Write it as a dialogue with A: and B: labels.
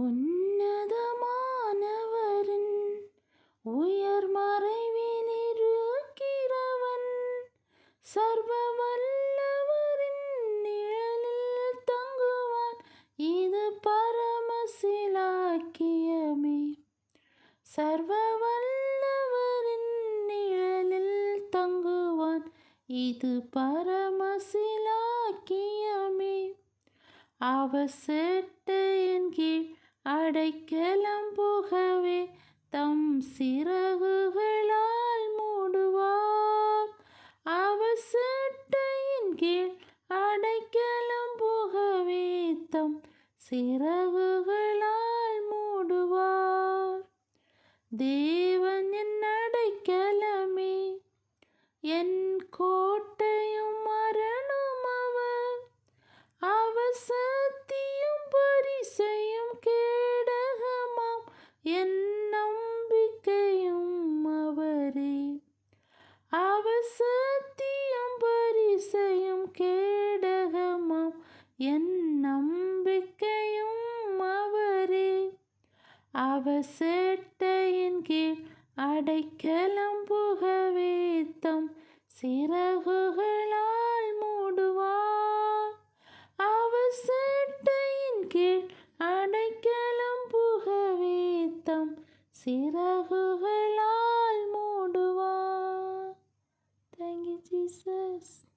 A: உன்னதமானவரின் உயர் மறைவில் இருக்கிறவன் சர்வ வல்லவரின் நிழலில் தங்குவான். இது பரமசிலாக்கியமே. சர்வ வல்லவரின் நிழலில் தங்குவான். இது பரமசிலாக்கியமே. அவர் சேட்டையின் கீழ் அடைக்கலம் புகவே தம் சிறகுகளால் மூடுவார். அவர் சேட்டையின் கீழ் அடைக்கலம் புகவே தம் சிறகுகளால் மூடுவார். தேவன் என் அடைக்கலமே, என் கோட்டையும் அரணும் அவர். அவர் சத்தியம் பரிசையும் கேடகமாம், என் நம்பிக்கையும் அவரே. அவர் சத்தியம் பரிசையும் கேடகமாம், என் நம்பிக்கையும் அவரே. அவர் சேட்டையின் கீழ் அடைக்கலம் புகவே தம் சிறகுகளால் மூடுவார். அவர் சேட்டையின் கீழ் அடைக்கலம் புகவே தம் சிறகுகளால் மூடுவார். Thank you, Jesus.